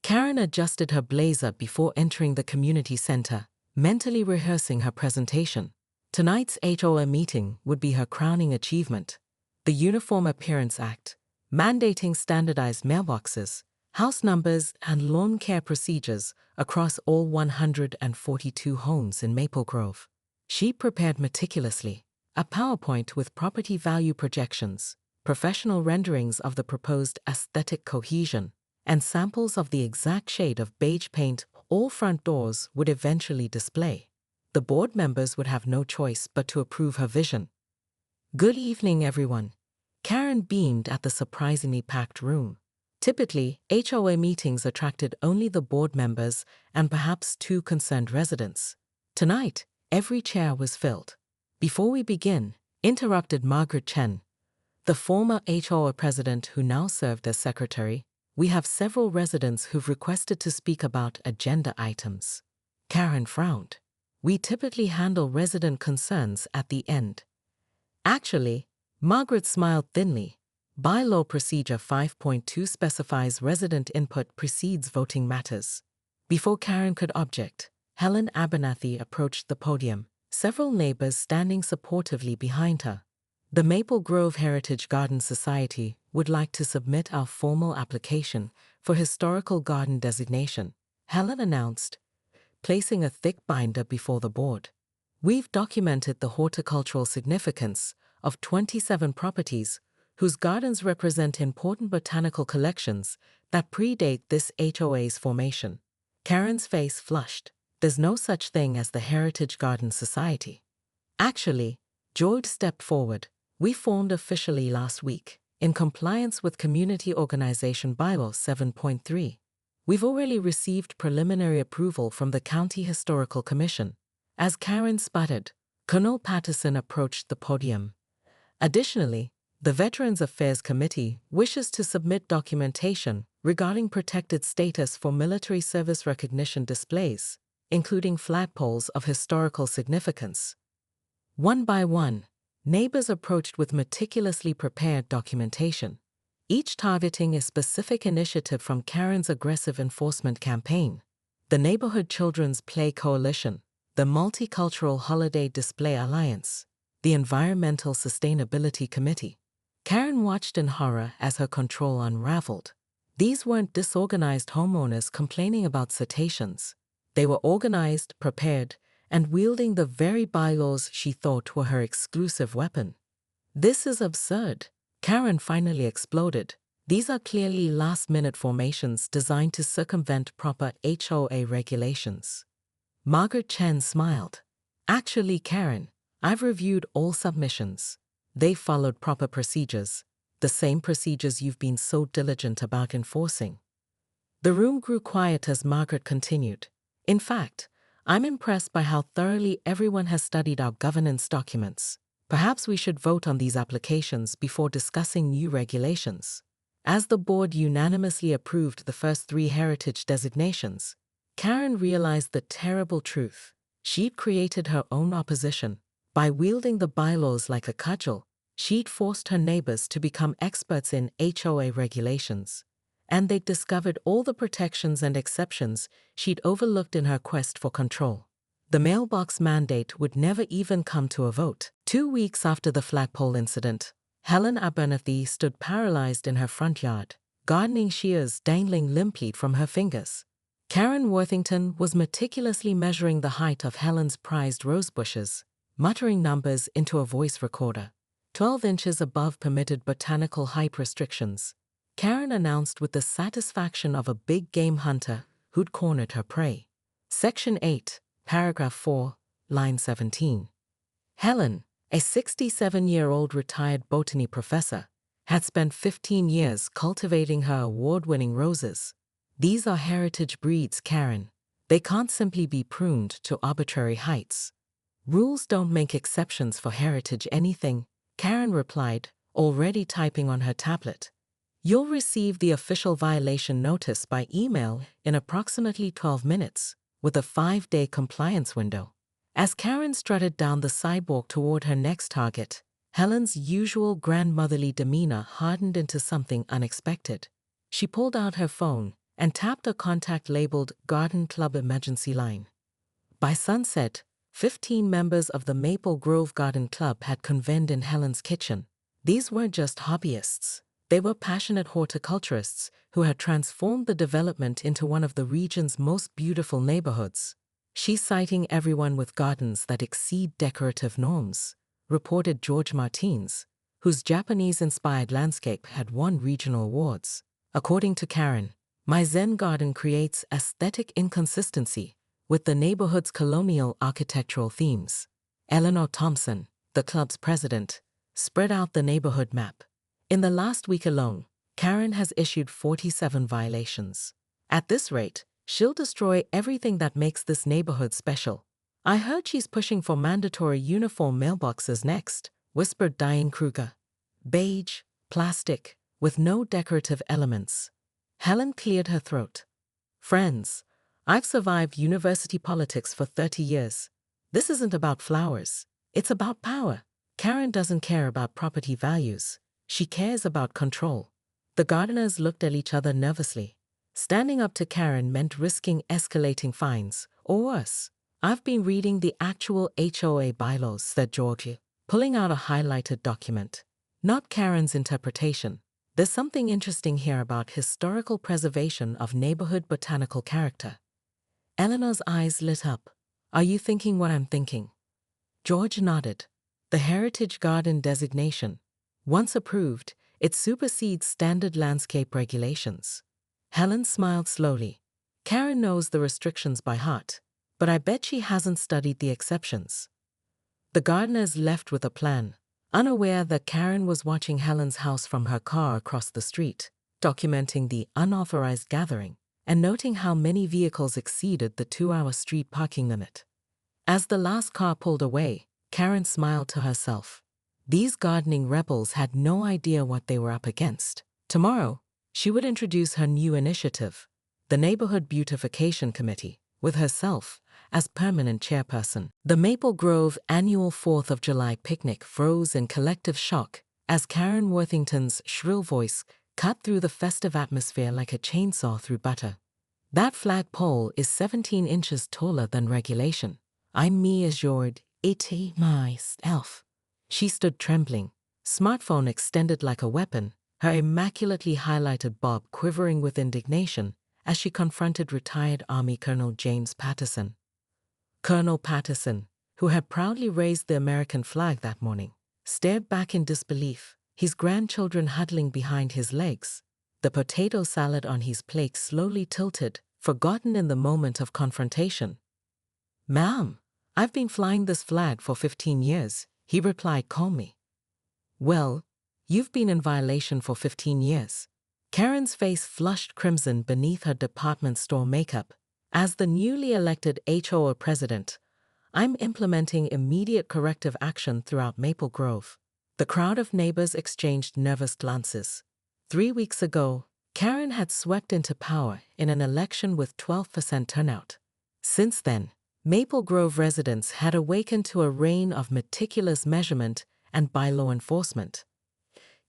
Karen adjusted her blazer before entering the community center, mentally rehearsing her presentation. Tonight's HOA meeting would be her crowning achievement. The Uniform Appearance Act, mandating standardized mailboxes, house numbers, and lawn care procedures across all 142 homes in Maple Grove. She prepared meticulously a PowerPoint with property value projections, professional renderings of the proposed aesthetic cohesion, and samples of the exact shade of beige paint all front doors would eventually display. The board members would have no choice but to approve her vision. "Good evening, everyone." Karen beamed at the surprisingly packed room. Typically, HOA meetings attracted only the board members and perhaps 2 concerned residents. Tonight, every chair was filled. "Before we begin," interrupted Margaret Chen, the former HOA president who now served as secretary, "we have several residents who've requested to speak about agenda items." Karen frowned. "We typically handle resident concerns at the end." Actually, Margaret smiled thinly. Bylaw Procedure 5.2 specifies resident input precedes voting matters. Before Karen could object, Helen Abernathy approached the podium, several neighbors standing supportively behind her. "The Maple Grove Heritage Garden Society would like to submit our formal application for historical garden designation," Helen announced, placing a thick binder before the board. "We've documented the horticultural significance of 27 properties whose gardens represent important botanical collections that predate this HOA's formation." Karen's face flushed. "There's no such thing as the Heritage Garden Society." "Actually," George stepped forward, "we formed officially last week, in compliance with Community Organization Bylaws 7.3. We've already received preliminary approval from the County Historical Commission." As Karen sputtered, Colonel Patterson approached the podium. "Additionally, the Veterans Affairs Committee wishes to submit documentation regarding protected status for military service recognition displays, including flagpoles of historical significance." One by one, neighbors approached with meticulously prepared documentation, each targeting a specific initiative from Karen's aggressive enforcement campaign. The Neighborhood Children's Play Coalition, the Multicultural Holiday Display Alliance, the Environmental Sustainability Committee. Karen watched in horror as her control unraveled. These weren't disorganized homeowners complaining about cetaceans. They were organized, prepared, and wielding the very bylaws she thought were her exclusive weapon. "This is absurd," Karen finally exploded. "These are clearly last-minute formations designed to circumvent proper HOA regulations." Margaret Chen smiled. "Actually, Karen, I've reviewed all submissions. They followed proper procedures, the same procedures you've been so diligent about enforcing." The room grew quiet as Margaret continued. "In fact, I'm impressed by how thoroughly everyone has studied our governance documents. Perhaps we should vote on these applications before discussing new regulations." As the board unanimously approved the first 3 heritage designations, Karen realized the terrible truth. She'd created her own opposition. By wielding the bylaws like a cudgel, she'd forced her neighbors to become experts in HOA regulations, and they'd discovered all the protections and exceptions she'd overlooked in her quest for control. The mailbox mandate would never even come to a vote. 2 weeks after the flagpole incident, Helen Abernathy stood paralyzed in her front yard, gardening shears dangling limply from her fingers. Karen Worthington was meticulously measuring the height of Helen's prized rose bushes, muttering numbers into a voice recorder. 12 inches above permitted botanical height restrictions, Karen announced with the satisfaction of a big game hunter who'd cornered her prey. Section 8, Paragraph 4, Line 17. Helen, a 67-year-old retired botany professor, had spent 15 years cultivating her award-winning roses. "These are heritage breeds, Karen. They can't simply be pruned to arbitrary heights." "Rules don't make exceptions for heritage anything," Karen replied, already typing on her tablet. "You'll receive the official violation notice by email in approximately 12 minutes, with a 5-day compliance window." As Karen strutted down the sidewalk toward her next target, Helen's usual grandmotherly demeanor hardened into something unexpected. She pulled out her phone and tapped a contact labeled Garden Club Emergency Line. By sunset, 15 members of the Maple Grove Garden Club had convened in Helen's kitchen. These weren't just hobbyists. They were passionate horticulturists who had transformed the development into one of the region's most beautiful neighborhoods. "She's citing everyone with gardens that exceed decorative norms," reported George Martins, whose Japanese-inspired landscape had won regional awards. According to Karen, "My Zen garden creates aesthetic inconsistency with the neighborhood's colonial architectural themes." Eleanor Thompson, the club's president, spread out the neighborhood map. In the last week alone, Karen has issued 47 violations. "At this rate, she'll destroy everything that makes this neighborhood special. I heard she's pushing for mandatory uniform mailboxes next," whispered Diane Kruger. "Beige, plastic, with no decorative elements." Helen cleared her throat. "Friends, I've survived university politics for 30 years. This isn't about flowers. It's about power." Karen doesn't care about property values. She cares about control. The gardeners looked at each other nervously. Standing up to Karen meant risking escalating fines, or worse. "I've been reading the actual HOA bylaws," said Georgie, pulling out a highlighted document. "Not Karen's interpretation. There's something interesting here about historical preservation of neighborhood botanical character." Eleanor's eyes lit up. "Are you thinking what I'm thinking?" George nodded. "The Heritage Garden designation. Once approved, it supersedes standard landscape regulations." Helen smiled slowly. "Karen knows the restrictions by heart, but I bet she hasn't studied the exceptions." The gardeners left with a plan, unaware that Karen was watching Helen's house from her car across the street, documenting the unauthorized gathering and noting how many vehicles exceeded the 2-hour street parking limit. As the last car pulled away, Karen smiled to herself. These gardening rebels had no idea what they were up against. Tomorrow, she would introduce her new initiative, the Neighborhood Beautification Committee, with herself as permanent chairperson. The Maple Grove annual 4th of July picnic froze in collective shock as Karen Worthington's shrill voice cut through the festive atmosphere like a chainsaw through butter. "That flagpole is 17 inches taller than regulation. I'm me assured it myself." She stood trembling, smartphone extended like a weapon, her immaculately highlighted bob quivering with indignation as she confronted retired Army Colonel James Patterson. Colonel Patterson, who had proudly raised the American flag that morning, stared back in disbelief, his grandchildren huddling behind his legs. The potato salad on his plate slowly tilted, forgotten in the moment of confrontation. "Ma'am, I've been flying this flag for 15 years, he replied calmly. "Well, you've been in violation for 15 years. Karen's face flushed crimson beneath her department store makeup. "As the newly elected HOA president, I'm implementing immediate corrective action throughout Maple Grove." The crowd of neighbors exchanged nervous glances. 3 weeks ago, Karen had swept into power in an election with 12% turnout. Since then, Maple Grove residents had awakened to a reign of meticulous measurement and bylaw enforcement.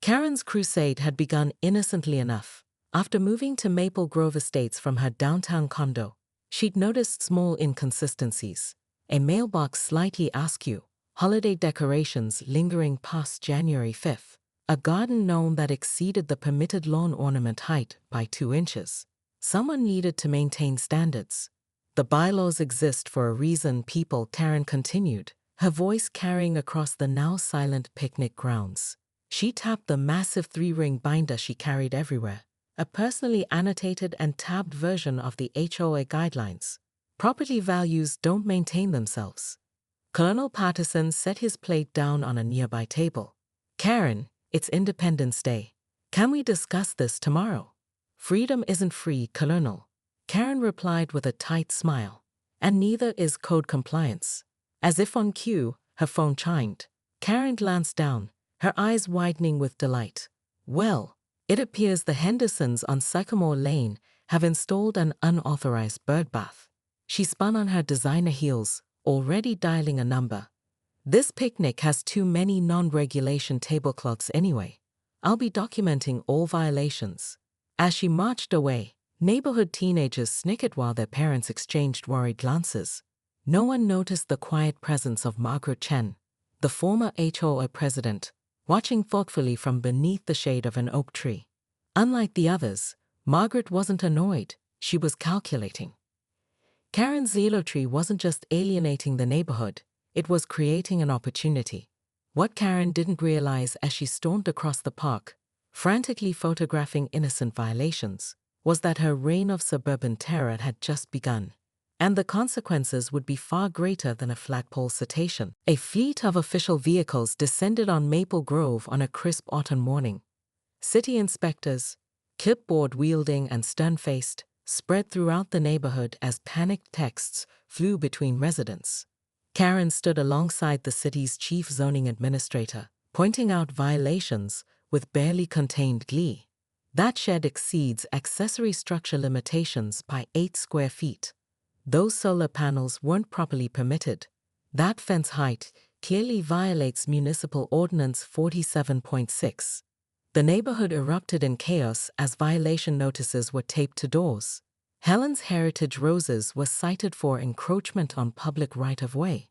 Karen's crusade had begun innocently enough. After moving to Maple Grove Estates from her downtown condo, she'd noticed small inconsistencies. A mailbox slightly askew, holiday decorations lingering past January 5th, a garden gnome that exceeded the permitted lawn ornament height by 2 inches. Someone needed to maintain standards. "The bylaws exist for a reason, people," Karen continued, her voice carrying across the now silent picnic grounds. She tapped the massive 3-ring binder she carried everywhere, a personally annotated and tabbed version of the HOA guidelines. "Property values don't maintain themselves." Colonel Patterson set his plate down on a nearby table. "Karen, it's Independence Day. Can we discuss this tomorrow?" "Freedom isn't free, Colonel," Karen replied with a tight smile. "And neither is code compliance." As if on cue, her phone chimed. Karen glanced down, her eyes widening with delight. "Well, it appears the Hendersons on Sycamore Lane have installed an unauthorized birdbath." She spun on her designer heels, already dialing a number. "This picnic has too many non-regulation tablecloths anyway. I'll be documenting all violations." As she marched away, Neighborhood teenagers snickered while their parents exchanged worried glances. No one noticed the quiet presence of Margaret Chen, the former HOA president, watching thoughtfully from beneath the shade of an oak tree. Unlike the others, Margaret wasn't annoyed, she was calculating. Karen's Zelo tree wasn't just alienating the neighborhood, it was creating an opportunity. What Karen didn't realize as she stormed across the park, frantically photographing innocent violations, was that her reign of suburban terror had just begun. And the consequences would be far greater than a flagpole citation. A fleet of official vehicles descended on Maple Grove on a crisp autumn morning. City inspectors, clipboard-wielding and stern-faced, spread throughout the neighborhood as panicked texts flew between residents. Karen stood alongside the city's chief zoning administrator, pointing out violations with barely contained glee. That shed exceeds accessory structure limitations by 8 square feet. Those solar panels weren't properly permitted. That fence height clearly violates Municipal Ordinance 47.6. The neighborhood erupted in chaos as violation notices were taped to doors. Helen's Heritage Roses was cited for encroachment on public right-of-way.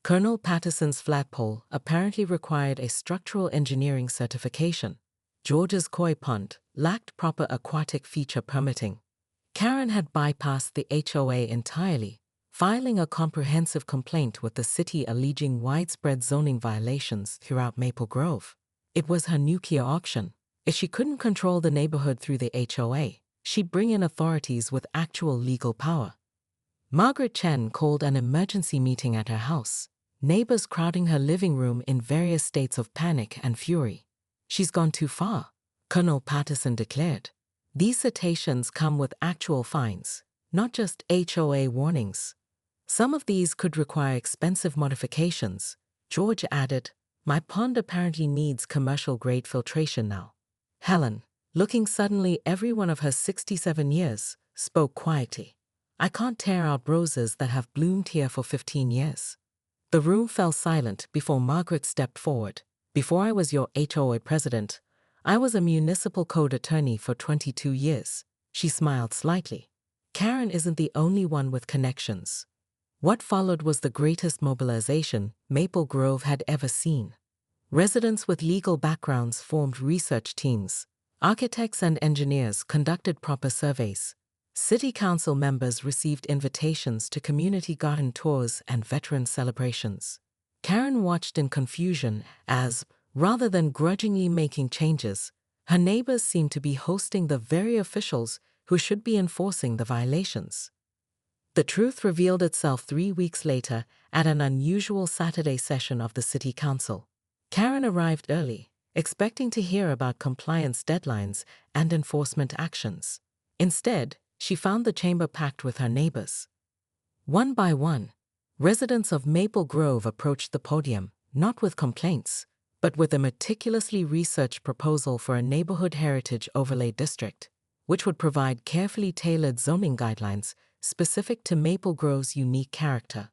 Colonel Patterson's flagpole apparently required a structural engineering certification. George's koi pond lacked proper aquatic feature permitting. Karen had bypassed the HOA entirely, filing a comprehensive complaint with the city alleging widespread zoning violations throughout Maple Grove. It was her nuclear auction. If she couldn't control the neighborhood through the HOA, she'd bring in authorities with actual legal power. Margaret Chen called an emergency meeting at her house, neighbors crowding her living room in various states of panic and fury. "She's gone too far," Colonel Patterson declared. "These citations come with actual fines, not just HOA warnings. Some of these could require expensive modifications," George added. "My pond apparently needs commercial-grade filtration now." Helen, looking suddenly every one of her 67 years, spoke quietly. "I can't tear out roses that have bloomed here for 15 years. The room fell silent before Margaret stepped forward. "Before I was your HOA president, I was a municipal code attorney for 22 years. She smiled slightly. Karen isn't the only one with connections. What followed was the greatest mobilization Maple Grove had ever seen. Residents with legal backgrounds formed research teams. Architects and engineers conducted proper surveys. City council members received invitations to community garden tours and veteran celebrations. Karen watched in confusion as, rather than grudgingly making changes, her neighbors seemed to be hosting the very officials who should be enforcing the violations. The truth revealed itself 3 weeks later at an unusual Saturday session of the City Council. Karen arrived early, expecting to hear about compliance deadlines and enforcement actions. Instead, she found the chamber packed with her neighbors. One by one, residents of Maple Grove approached the podium, not with complaints, but with a meticulously researched proposal for a neighborhood heritage overlay district, which would provide carefully tailored zoning guidelines specific to Maple Grove's unique character.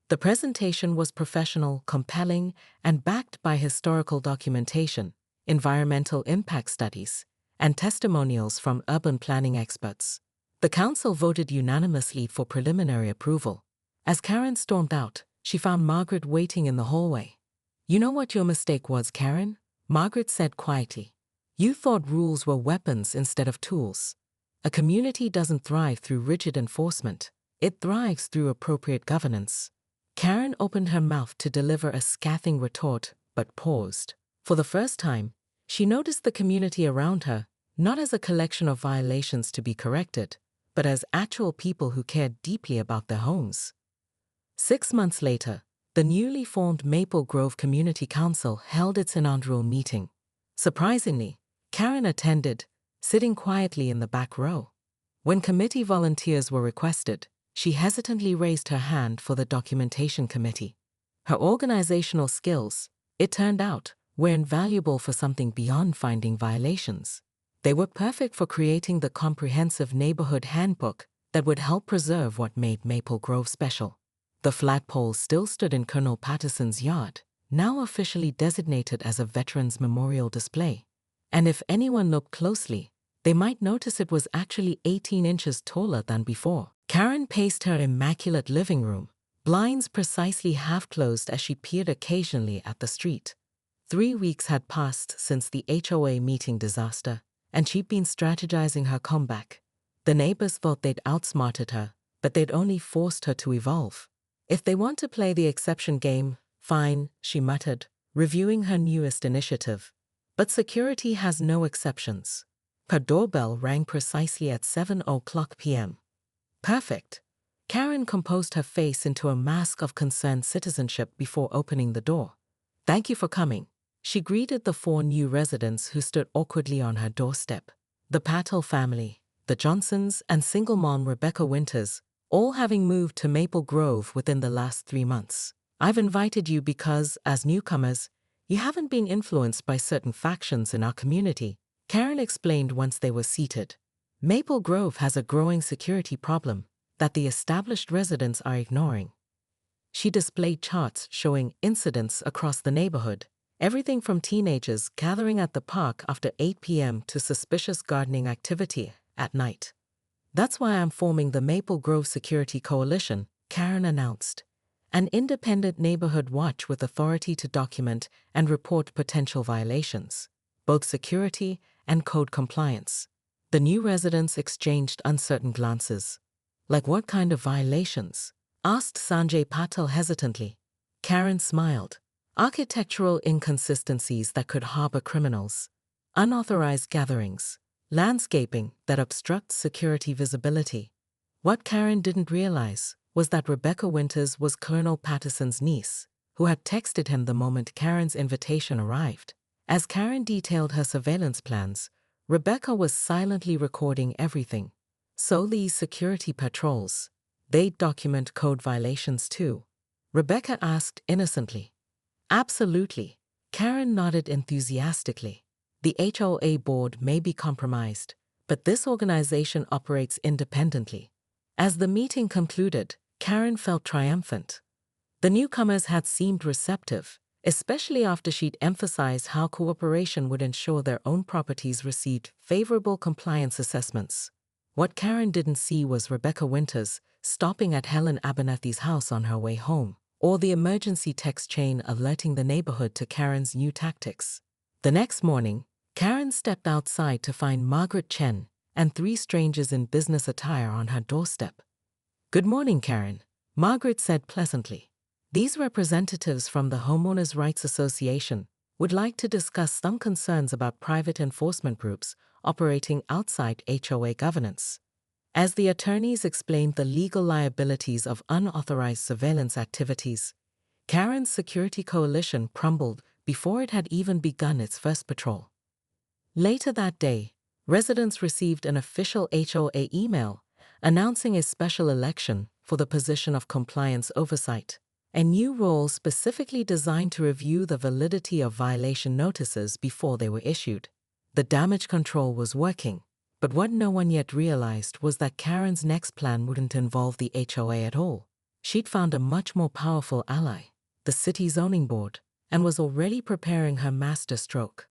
The presentation was professional, compelling, and backed by historical documentation, environmental impact studies, and testimonials from urban planning experts. The council voted unanimously for preliminary approval. As Karen stormed out, she found Margaret waiting in the hallway. "You know what your mistake was, Karen?" Margaret said quietly. "You thought rules were weapons instead of tools. A community doesn't thrive through rigid enforcement. It thrives through appropriate governance." Karen opened her mouth to deliver a scathing retort, but paused. For the first time, she noticed the community around her, not as a collection of violations to be corrected, but as actual people who cared deeply about their homes. 6 months later, the newly formed Maple Grove Community Council held its inaugural meeting. Surprisingly, Karen attended, sitting quietly in the back row. When committee volunteers were requested, she hesitantly raised her hand for the documentation committee. Her organizational skills, it turned out, were invaluable for something beyond finding violations. They were perfect for creating the comprehensive neighborhood handbook that would help preserve what made Maple Grove special. The flagpole still stood in Colonel Patterson's yard, now officially designated as a Veterans Memorial Display. And if anyone looked closely, they might notice it was actually 18 inches taller than before. Karen paced her immaculate living room, blinds precisely half closed as she peered occasionally at the street. 3 weeks had passed since the HOA meeting disaster, and she'd been strategizing her comeback. The neighbors thought they'd outsmarted her, but they'd only forced her to evolve. If they want to play the exception game, fine, she muttered, reviewing her newest initiative. But security has no exceptions. Her doorbell rang precisely at 7:00 p.m. Perfect. Karen composed her face into a mask of concerned citizenship before opening the door. Thank you for coming. She greeted the 4 new residents who stood awkwardly on her doorstep. The Patel family, the Johnsons, and single mom Rebecca Winters, all having moved to Maple Grove within the last 3 months. I've invited you because, as newcomers, you haven't been influenced by certain factions in our community, Karen explained once they were seated. Maple Grove has a growing security problem that the established residents are ignoring. She displayed charts showing incidents across the neighborhood, everything from teenagers gathering at the park after 8 p.m. to suspicious gardening activity at night. That's why I'm forming the Maple Grove Security Coalition, Karen announced. An independent neighborhood watch with authority to document and report potential violations, both security and code compliance. The new residents exchanged uncertain glances. Like what kind of violations? Asked Sanjay Patel hesitantly. Karen smiled. Architectural inconsistencies that could harbor criminals. Unauthorized gatherings. Landscaping that obstructs security visibility. What Karen didn't realize was that Rebecca Winters was Colonel Patterson's niece, who had texted him the moment Karen's invitation arrived. As Karen detailed her surveillance plans, Rebecca was silently recording everything. So these security patrols, they'd document code violations too? Rebecca asked innocently. Absolutely. Karen nodded enthusiastically. The HOA board may be compromised, but this organization operates independently. As the meeting concluded, Karen felt triumphant. The newcomers had seemed receptive, especially after she'd emphasized how cooperation would ensure their own properties received favorable compliance assessments. What Karen didn't see was Rebecca Winters stopping at Helen Abernathy's house on her way home, or the emergency text chain alerting the neighborhood to Karen's new tactics. The next morning, Karen stepped outside to find Margaret Chen and 3 strangers in business attire on her doorstep. Good morning, Karen, Margaret said pleasantly. These representatives from the Homeowners Association would like to discuss some concerns about private enforcement groups operating outside HOA governance. As the attorneys explained the legal liabilities of unauthorized surveillance activities, Karen's security coalition crumbled before it had even begun its first patrol. Later that day, residents received an official HOA email announcing a special election for the position of compliance oversight, a new role specifically designed to review the validity of violation notices before they were issued. The damage control was working, but what no one yet realized was that Karen's next plan wouldn't involve the HOA at all. She'd found a much more powerful ally, the city zoning board, and was already preparing her master stroke.